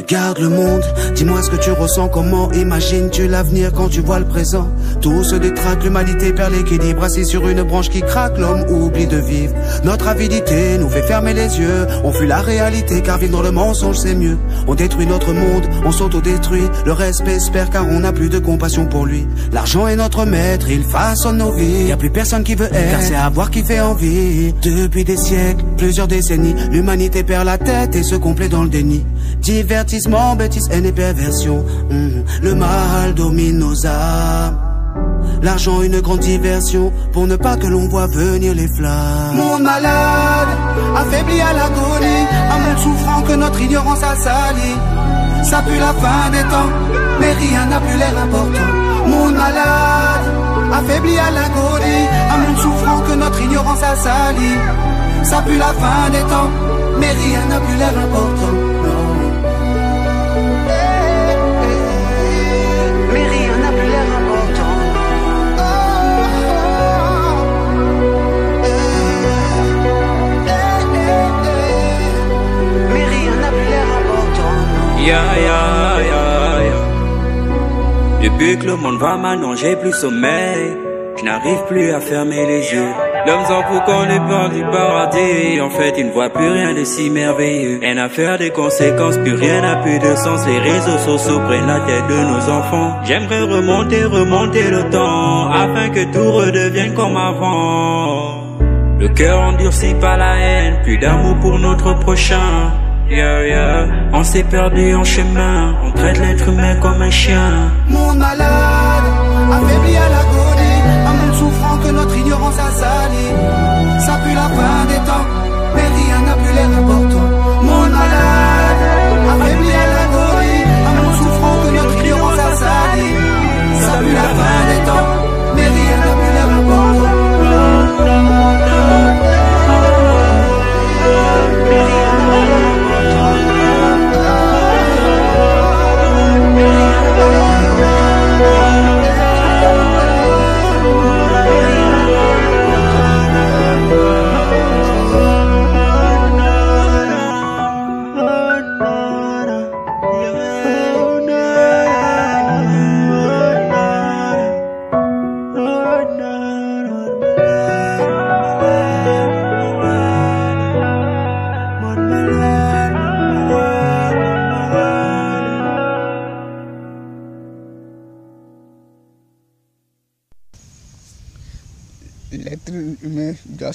Regarde le monde, dis-moi ce que tu ressens, comment imagines-tu l'avenir quand tu vois le présent? Tout se détraque, l'humanité perd l'équilibre, assis sur une branche qui craque, l'homme oublie de vivre. Notre avidité nous fait fermer les yeux, on fuit la réalité car vivre dans le mensonge c'est mieux. On détruit notre monde, on s'auto-détruit, le respect se perd car on n'a plus de compassion pour lui. L'argent est notre maître, il façonne nos vies, y a plus personne qui veut être, car c'est avoir qui fait envie. Depuis des siècles, plusieurs décennies, l'humanité perd la tête et se complaît dans le déni. Divertissement, bêtise, haine et perversion, le mal domine nos âmes. L'argent une grande diversion, pour ne pas que l'on voit venir les flammes. Monde malade, affaibli à l'agonie, un monde souffrant que notre ignorance a sali. Ça pue la fin des temps, mais rien n'a plus l'air important. Monde malade, affaibli à l'agonie, un monde souffrant que notre ignorance a sali. Ça pue la fin des temps, mais rien n'a plus l'air important. Mais rien n'a plus l'air important. Mais rien n'a plus l'air important. Depuis que le monde va maintenant, j'ai plus sommeil. Je n'arrive plus à fermer les yeux. L'homme s'en fout qu'on est peur du paradis. En fait, il ne voit plus rien de si merveilleux. Rien à faire des conséquences, plus rien n'a plus de sens. Les réseaux sociaux prennent la tête de nos enfants. J'aimerais remonter le temps, afin que tout redevienne comme avant. Le cœur endurci par la haine, plus d'amour pour notre prochain. On s'est perdu en chemin, on traite l'être humain comme un chien. Monde malade, affaibli à l'agonie, un monde souffrant que notre ignorance a sali. Ça pue la fin des temps, mais rien n'a plus l'air important. Monde malade, affaibli à l'agonie, un monde souffrant que notre ignorance a sali. Ça pue la fin des temps, mais rien n'a plus l'air important. L'être humain doit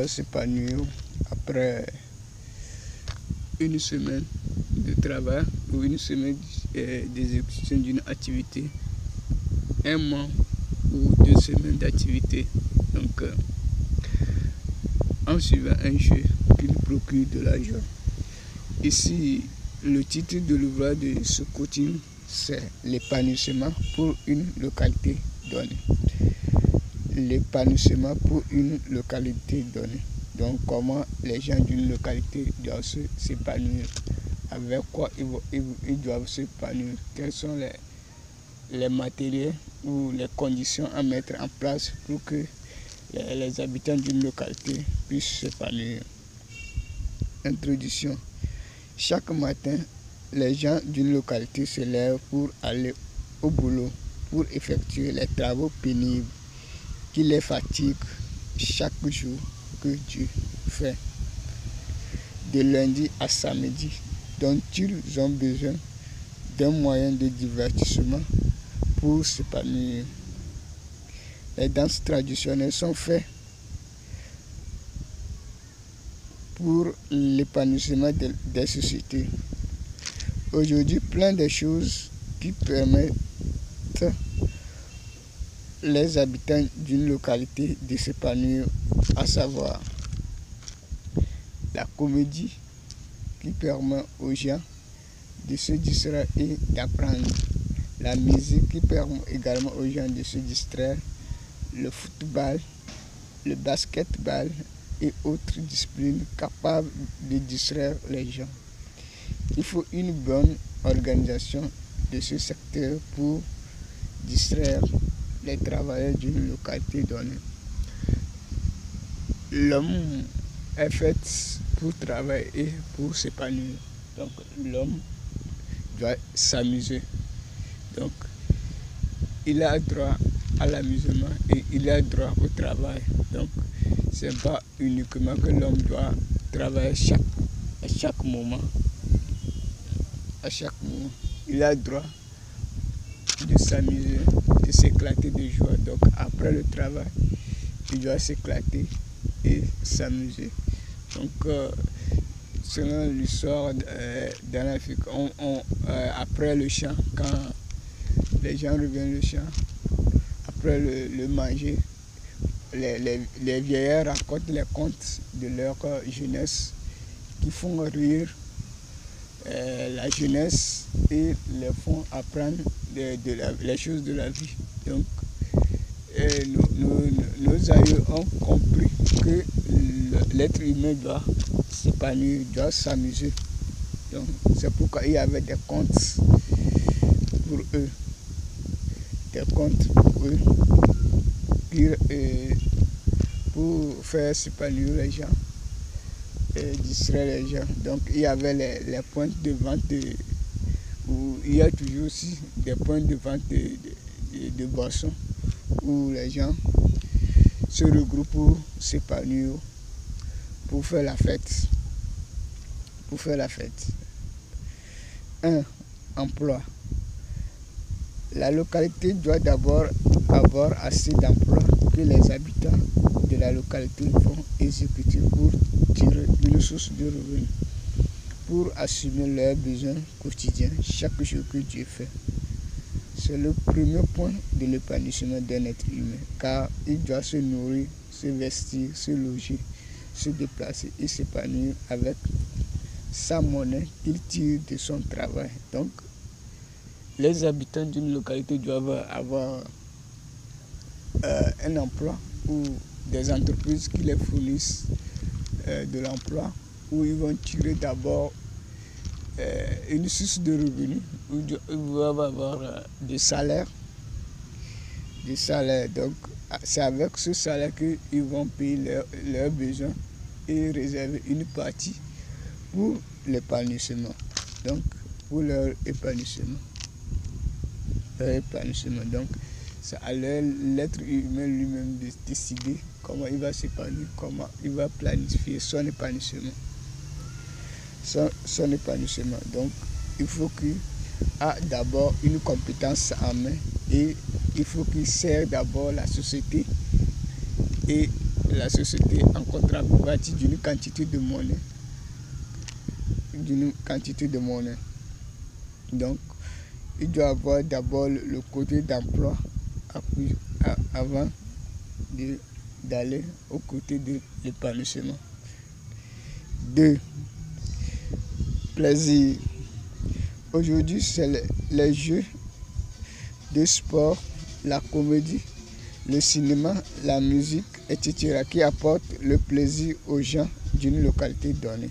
s'épanouir après une semaine de travail ou une semaine d'exécution d'une activité, un mois ou 2 semaines d'activité. Donc, en suivant un jeu qui nous procure de l'argent. Ici, le titre de l'ouvrage de ce coaching, c'est l'épanouissement pour une localité donnée. L'épanouissement pour une localité donnée. Donc, comment les gens d'une localité doivent s'épanouir, avec quoi ils doivent s'épanouir, quels sont les matériels ou les conditions à mettre en place pour que les habitants d'une localité puissent s'épanouir. Introduction. Chaque matin, les gens d'une localité se lèvent pour aller au boulot, pour effectuer les travaux pénibles qui les fatiguent chaque jour que Dieu fait. De lundi à samedi, donc ils ont besoin d'un moyen de divertissement pour s'épanouir. Les danses traditionnelles sont faites pour l'épanouissement des sociétés. Aujourd'hui, plein de choses qui permettent les habitants d'une localité de s'épanouir, à savoir la comédie qui permet aux gens de se distraire et d'apprendre, la musique qui permet également aux gens de se distraire, le football, le basketball et autres disciplines capables de distraire les gens. Il faut une bonne organisation de ce secteur pour distraire les travailleurs d'une localité donnée. L'homme est fait pour travailler et pour s'épanouir. Donc l'homme doit s'amuser. Donc il a droit à l'amusement et il a droit au travail. Donc c'est pas uniquement que l'homme doit travailler à chaque moment. À chaque moment, il a droit de s'amuser, de s'éclater de joie. Donc après le travail, il doit s'éclater et s'amuser. Donc selon l'histoire dans l'Afrique, après le chant, quand les gens reviennent le chant, après le manger, les vieillards racontent les contes de leur jeunesse qui font rire la jeunesse et les font apprendre les choses de la vie. Donc nos aïeux ont compris que l'être humain doit s'épanouir, doit s'amuser. Donc c'est pourquoi il y avait des contes pour eux. Des contes pour eux pour faire s'épanouir les gens et distraire les gens. Donc il y avait les points de vente où il y a toujours aussi des points de vente de boissons où les gens se regroupent pour s'épanouir, pour faire la fête. Pour faire la fête. 1. Emploi. La localité doit d'abord avoir assez d'emplois que les habitants de la localité vont exécuter pour tirer une source de revenus, pour assumer leurs besoins quotidiens chaque jour que Dieu fait. C'est le premier point de l'épanouissement d'un être humain, car il doit se nourrir, se vestir, se loger, se déplacer et s'épanouir avec sa monnaie qu'il tire de son travail. Donc, les habitants d'une localité doivent avoir un emploi ou des entreprises qui les fournissent de l'emploi, où ils vont tirer d'abord une source de revenus, où ils doivent avoir des salaires. Donc, c'est avec ce salaire qu'ils vont payer leurs besoins et réserver une partie pour l'épanouissement. Donc, pour leur épanouissement. Donc, c'est à l'être humain lui-même de décider comment il va s'épanouir, comment il va planifier son épanouissement. Son épanouissement. Donc, il faut qu'il ait d'abord une compétence en main et il faut qu'il sert d'abord la société et la société en contrepartie d'une quantité de monnaie. Donc, il doit avoir d'abord le côté d'emploi avant d'aller au côté de l'épanouissement. 2. Plaisir. Aujourd'hui, c'est les jeux de sport, la comédie, le cinéma, la musique, etc. qui apportent le plaisir aux gens d'une localité donnée.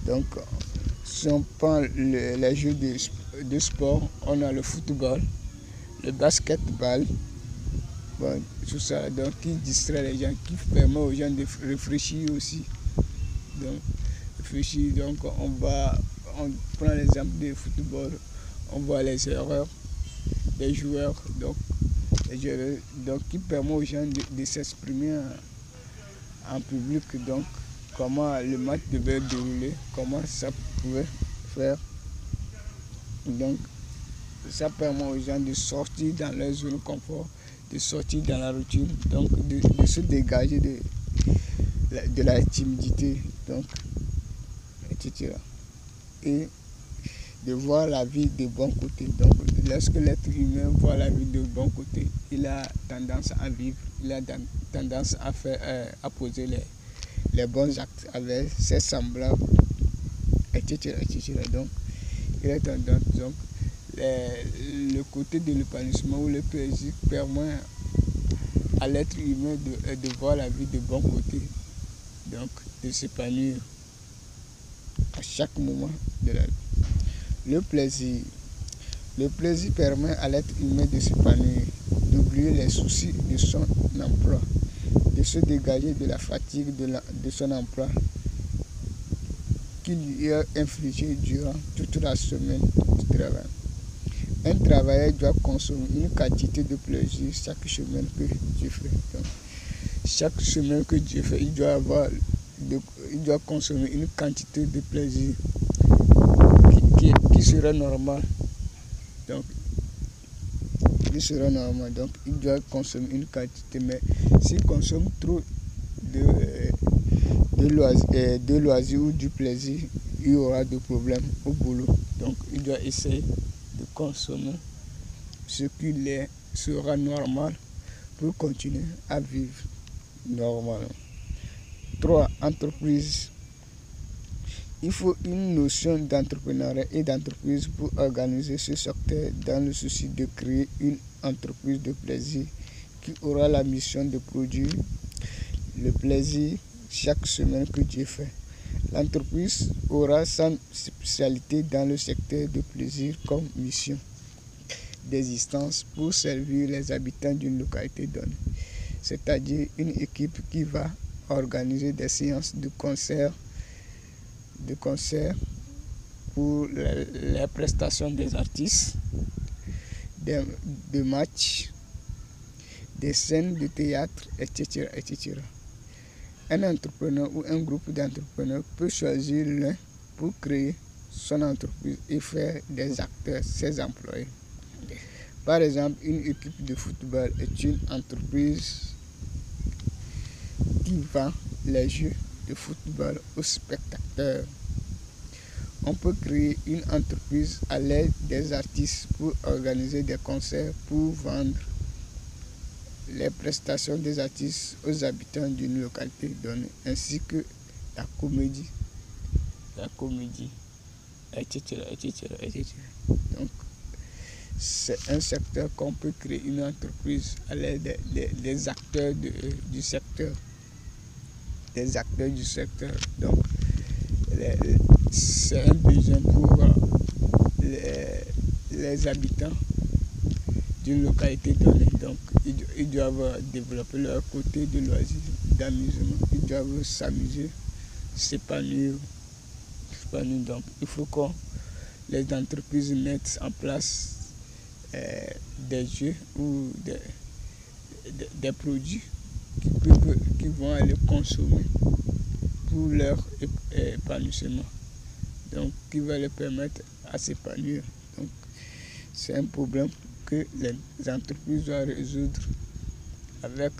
Donc, si on prend les jeux de sport, on a le football, le basketball, bon, tout ça, donc qui distrait les gens, qui permet aux gens de réfléchir aussi. Donc, on prend l'exemple du football, on voit les erreurs des joueurs, donc qui permet aux gens de s'exprimer en public, donc comment le match devait dérouler, comment ça pouvait faire. Donc, ça permet aux gens de sortir dans leur zone de confort, de sortir dans la routine, donc de se dégager de la timidité, donc, etc. Et de voir la vie de bon côté. Donc, lorsque l'être humain voit la vie de bon côté, il a tendance à vivre, il a tendance à poser les bons actes avec ses semblables, etc. Donc, il a tendance, donc, le côté de l'épanouissement ou le plaisir permet à l'être humain de voir la vie de bon côté, donc de s'épanouir à chaque moment de la vie. Le plaisir permet à l'être humain de s'épanouir, d'oublier les soucis de son emploi, de se dégager de la fatigue de son emploi qu'il y a infligé durant toute la semaine du travail. Un travailleur doit consommer une quantité de plaisir chaque semaine que Dieu fait. Donc, chaque semaine que Dieu fait, il doit consommer une quantité de plaisir qui sera normale. Donc, il doit consommer une quantité, mais s'il consomme trop de loisirs ou du plaisir, il y aura des problèmes au boulot. Donc, il doit essayer de consommer ce qui sera normal pour continuer à vivre normalement. 3. Entreprise. Il faut une notion d'entrepreneuriat et d'entreprise pour organiser ce secteur dans le souci de créer une entreprise de plaisir qui aura la mission de produire le plaisir chaque semaine que Dieu fait. L'entreprise aura sa spécialité dans le secteur de plaisir comme mission d'existence pour servir les habitants d'une localité donnée, c'est-à-dire une équipe qui va organiser des séances de concert pour les prestations des artistes, des matchs, des scènes de théâtre, etc., etc. Un entrepreneur ou un groupe d'entrepreneurs peut choisir l'un pour créer son entreprise et faire des acteurs ses employés. Par exemple, une équipe de football est une entreprise qui vend les jeux de football aux spectateurs. On peut créer une entreprise à l'aide des artistes pour organiser des concerts, pour vendre les prestations des artistes aux habitants d'une localité donnée, ainsi que la comédie, etc., etc. Donc, c'est un secteur qu'on peut créer une entreprise à l'aide des acteurs du secteur. Des acteurs du secteur. Donc, c'est un besoin pour les habitants d'une localité donnée. Donc, ils doivent développer leur côté de loisirs, d'amusement. Ils doivent s'amuser, s'épanouir. Donc, il faut que les entreprises mettent en place des jeux ou des produits qui vont aller consommer pour leur épanouissement. Donc, qui va les permettre à s'épanouir. Donc, c'est un problème que les entreprises doivent résoudre avec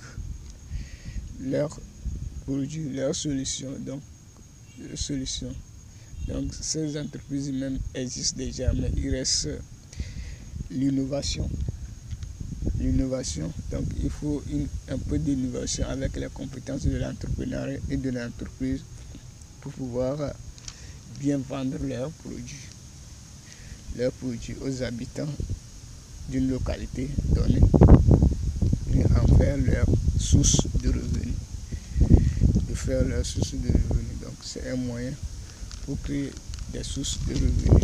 leurs produits, leurs solutions. Donc, ces entreprises même existent déjà, mais il reste l'innovation. Donc, il faut un peu d'innovation avec les compétences de l'entrepreneuriat et de l'entreprise pour pouvoir bien vendre leurs produits aux habitants d'une localité donnée et en faire leur source de revenus. Donc, c'est un moyen pour créer des sources de revenus.